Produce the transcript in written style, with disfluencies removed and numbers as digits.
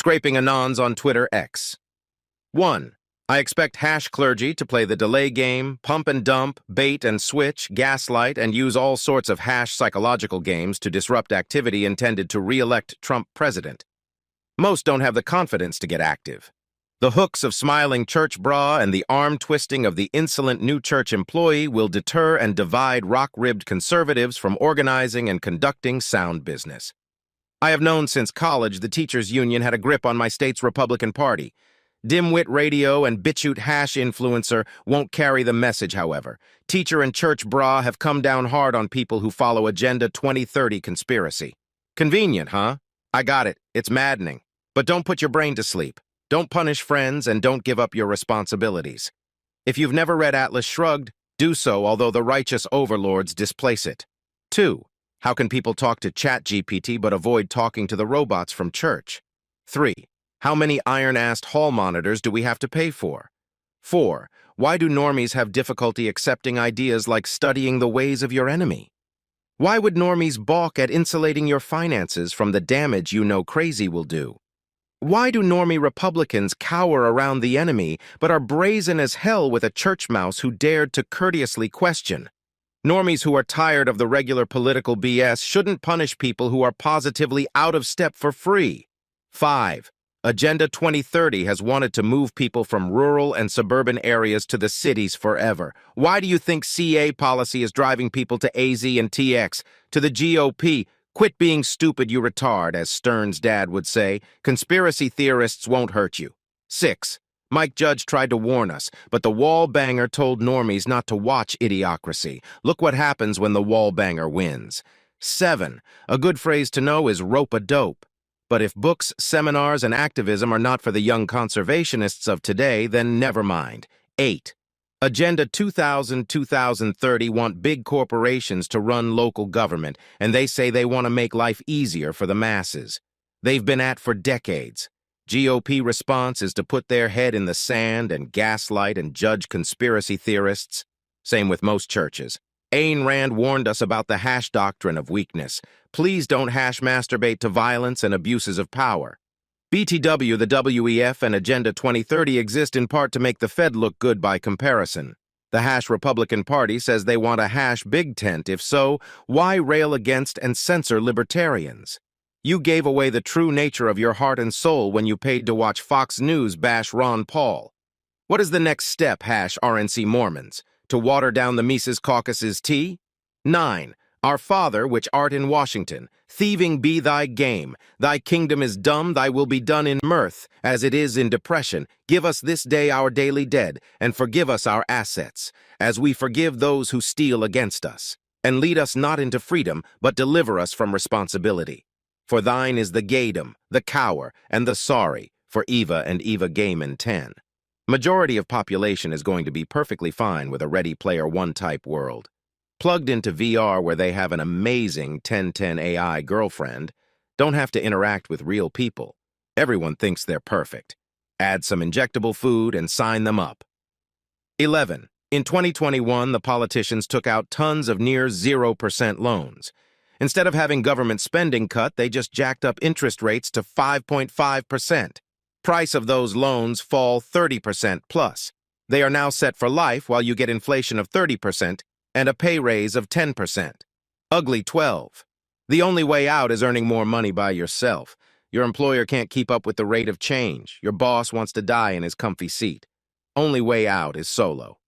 Scraping Anons on Twitter X. 1. I expect hash clergy to play the delay game, pump and dump, bait and switch, gaslight, and use all sorts of hash psychological games to disrupt activity intended to re-elect Trump president. Most don't have the confidence to get active. The hooks of smiling church bra and the arm-twisting of the insolent new church employee will deter and divide rock-ribbed conservatives from organizing and conducting sound business. I have known since college the teachers' union had a grip on my state's Republican Party. Dimwit radio and bitchute hash influencer won't carry the message, however. Teacher and church bra have come down hard on people who follow Agenda 2030 conspiracy. Convenient, huh? I got it. It's maddening. But don't put your brain to sleep. Don't punish friends and don't give up your responsibilities. If you've never read Atlas Shrugged, do so, although the righteous overlords displace it. 2. How can people talk to ChatGPT but avoid talking to the robots from church? 3. How many iron-assed hall monitors do we have to pay for? 4. Why do normies have difficulty accepting ideas like studying the ways of your enemy? Why would normies balk at insulating your finances from the damage you know crazy will do? Why do normie Republicans cower around the enemy but are brazen as hell with a church mouse who dared to courteously question? Normies who are tired of the regular political BS shouldn't punish people who are positively out of step for free. 5. Agenda 2030 has wanted to move people from rural and suburban areas to the cities forever. Why do you think CA policy is driving people to AZ and TX, to the GOP? Quit being stupid, you retard, as Stern's dad would say. Conspiracy theorists won't hurt you. 6. Mike Judge tried to warn us, but the wall banger told normies not to watch Idiocracy. Look what happens when the wall banger wins. 7. A good phrase to know is rope-a-dope. But if books, seminars, and activism are not for the young conservationists of today, then never mind. 8. Agenda 2030 want big corporations to run local government, and they say they want to make life easier for the masses. They've been at for decades. GOP response is to put their head in the sand and gaslight and judge conspiracy theorists. Same with most churches. Ayn Rand warned us about the hash doctrine of weakness. Please don't hash masturbate to violence and abuses of power. BTW, the WEF, and Agenda 2030 exist in part to make the Fed look good by comparison. The hash Republican Party says they want a hash big tent. If so, why rail against and censor libertarians? You gave away the true nature of your heart and soul when you paid to watch Fox News bash Ron Paul. What is the next step, hash RNC Mormons? To water down the Mises Caucus's tea? 9. Our Father, which art in Washington, thieving be thy game. Thy kingdom is dumb, thy will be done in mirth, as it is in depression. Give us this day our daily dead, and forgive us our assets, as we forgive those who steal against us. And lead us not into freedom, but deliver us from responsibility. For thine is the gaydom, the cower, and the sorry, for Eva and Eva Gaiman 10. Majority of population is going to be perfectly fine with a Ready Player One type world. Plugged into VR where they have an amazing 1010 AI girlfriend, don't have to interact with real people. Everyone thinks they're perfect. Add some injectable food and sign them up. 11. In 2021, the politicians took out tons of near 0% loans. Instead of having government spending cut, they just jacked up interest rates to 5.5%. Price of those loans fall 30% plus. They are now set for life while you get inflation of 30%, and a pay raise of 10%. Ugly 12. The only way out is earning more money by yourself. Your employer can't keep up with the rate of change. Your boss wants to die in his comfy seat. Only way out is solo.